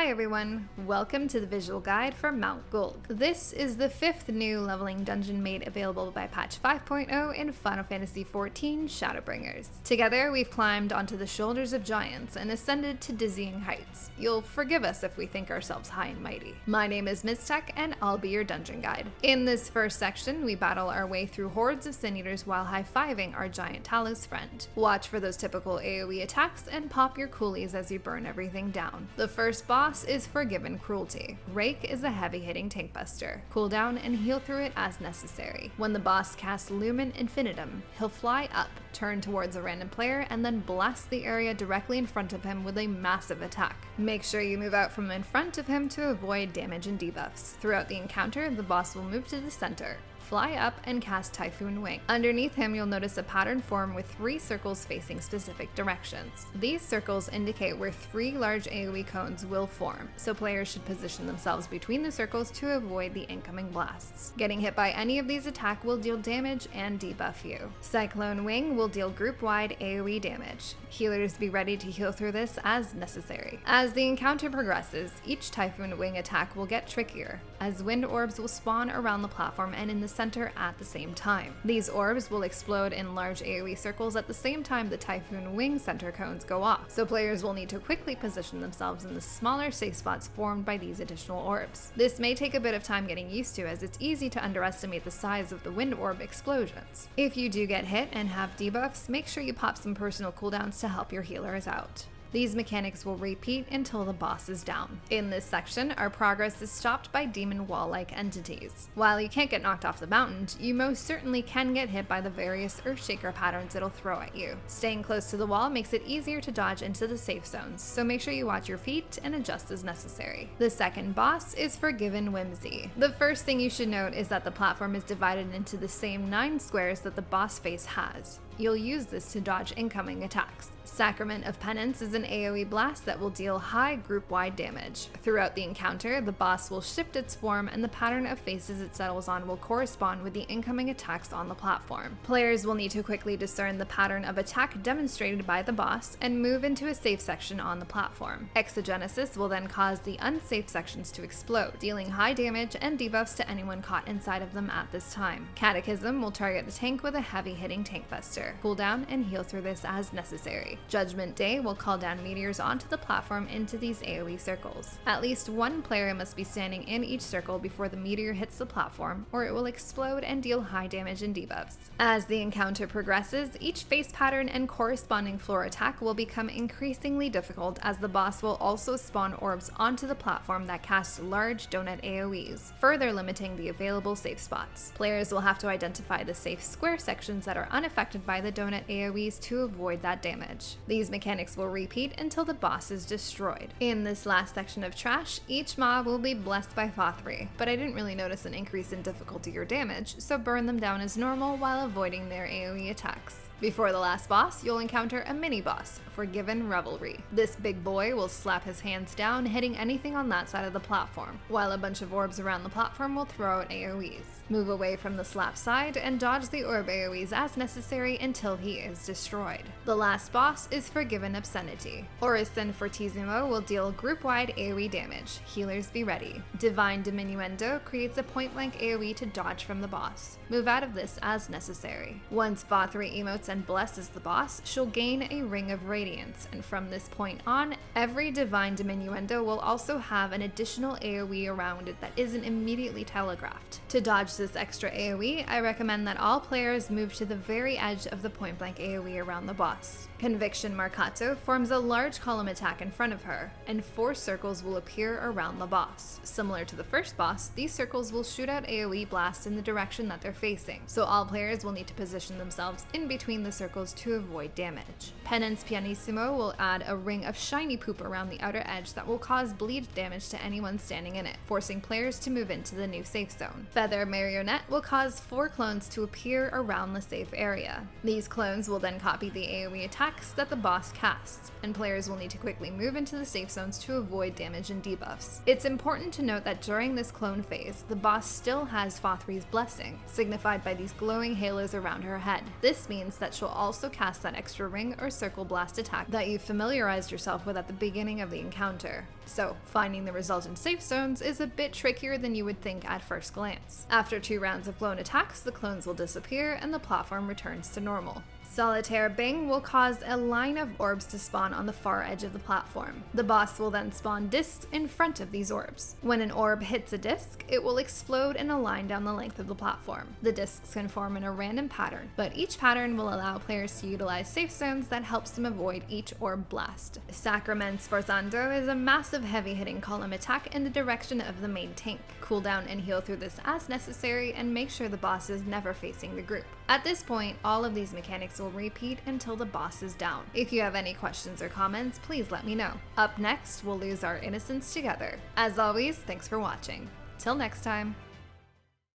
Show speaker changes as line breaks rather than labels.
Hi everyone, welcome to the visual guide for Mount Gulg. This is the 5th new leveling dungeon made available by patch 5.0 in Final Fantasy XIV Shadowbringers. Together we've climbed onto the shoulders of giants and ascended to dizzying heights. You'll forgive us if we think ourselves high and mighty. My name is Miztech and I'll be your dungeon guide. In this first section, we battle our way through hordes of Sin Eaters while high-fiving our giant Talos friend. Watch for those typical AoE attacks and pop your coolies as you burn everything down. The first boss is Forgiven Cruelty. RAKE is a heavy-hitting tank buster. Cool down and heal through it as necessary. When the boss casts Lumen Infinitum, he'll fly up, turn towards a random player, and then blast the area directly in front of him with a massive attack. Make sure you move out from in front of him to avoid damage and debuffs. Throughout the encounter, the boss will move to the center, fly up, and cast Typhoon Wing. Underneath him, you'll notice a pattern form with 3 circles facing specific directions. These circles indicate where 3 large AoE cones will form, so players should position themselves between the circles to avoid the incoming blasts. Getting hit by any of these attacks will deal damage and debuff you. Cyclone Wing will deal group-wide AoE damage. Healers be ready to heal through this as necessary. As the encounter progresses, each Typhoon Wing attack will get trickier, as wind orbs will spawn around the platform and in the center at the same time. These orbs will explode in large AoE circles at the same time the Typhoon Wing center cones go off, so players will need to quickly position themselves in the smaller safe spots formed by these additional orbs. This may take a bit of time getting used to, as it's easy to underestimate the size of the wind orb explosions. If you do get hit and have debuffs, make sure you pop some personal cooldowns to help your healers out. These mechanics will repeat until the boss is down. In this section, our progress is stopped by demon wall-like entities. While you can't get knocked off the mountain, you most certainly can get hit by the various Earthshaker patterns it'll throw at you. Staying close to the wall makes it easier to dodge into the safe zones, so make sure you watch your feet and adjust as necessary. The second boss is Forgiven Whimsy. The first thing you should note is that the platform is divided into the same 9 squares that the boss face has. You'll use this to dodge incoming attacks. Sacrament of Penance is an AoE blast that will deal high group-wide damage. Throughout the encounter, the boss will shift its form and the pattern of faces it settles on will correspond with the incoming attacks on the platform. Players will need to quickly discern the pattern of attack demonstrated by the boss and move into a safe section on the platform. Exogenesis will then cause the unsafe sections to explode, dealing high damage and debuffs to anyone caught inside of them at this time. Catechism will target the tank with a heavy-hitting tank buster. Cool down and heal through this as necessary. Judgment Day will call down meteors onto the platform into these AoE circles. At least one player must be standing in each circle before the meteor hits the platform, or it will explode and deal high damage and debuffs. As the encounter progresses, each face pattern and corresponding floor attack will become increasingly difficult, as the boss will also spawn orbs onto the platform that cast large donut AoEs, further limiting the available safe spots. Players will have to identify the safe square sections that are unaffected by the donut AoEs to avoid that damage. These mechanics will repeat until the boss is destroyed. In this last section of trash, each mob will be blessed by FFXIV, but I didn't really notice an increase in difficulty or damage, so burn them down as normal while avoiding their AoE attacks. Before the last boss, you'll encounter a mini-boss, Forgiven Revelry. This big boy will slap his hands down, hitting anything on that side of the platform, while a bunch of orbs around the platform will throw out AoEs. Move away from the slap side and dodge the orb AoEs as necessary until he is destroyed. The last boss is Forgiven Obscenity. Orison Fortissimo will deal group-wide AoE damage. Healers be ready. Divine Diminuendo creates a point-blank AoE to dodge from the boss. Move out of this as necessary. Once FFXIV emotes and blesses the boss, she'll gain a Ring of Radiance, and from this point on, every Divine Diminuendo will also have an additional AoE around it that isn't immediately telegraphed. To dodge this extra AoE, I recommend that all players move to the very edge of the point-blank AoE around the boss. Conviction Marcato forms a large column attack in front of her, and 4 circles will appear around the boss. Similar to the first boss, these circles will shoot out AoE blasts in the direction that they're facing, so all players will need to position themselves in between the circles to avoid damage. Penance Pianissimo will add a ring of shiny poop around the outer edge that will cause bleed damage to anyone standing in it, forcing players to move into the new safe zone. Feather Marionette will cause 4 clones to appear around the safe area. These clones will then copy the AoE attacks that the boss casts, and players will need to quickly move into the safe zones to avoid damage and debuffs. It's important to note that during this clone phase, the boss still has FFXIV's blessing, signified by these glowing halos around her head. This means that that she'll also cast that extra ring or circle blast attack that you familiarized yourself with at the beginning of the encounter. So, finding the resultant safe zones is a bit trickier than you would think at first glance. After 2 rounds of clone attacks, the clones will disappear and the platform returns to normal. Solitaire Bing will cause a line of orbs to spawn on the far edge of the platform. The boss will then spawn discs in front of these orbs. When an orb hits a disc, it will explode in a line down the length of the platform. The discs can form in a random pattern, but each pattern will allow players to utilize safe zones that helps them avoid each orb blast. SACRAMENT SFORZANDO is a massive heavy-hitting column attack in the direction of the main tank. Cooldown and heal through this as necessary and make sure the boss is never facing the group. At this point, all of these mechanics will repeat until the boss is down. If you have any questions or comments, please let me know. Up next, we'll lose our innocence together. As always, thanks for watching. Till next time.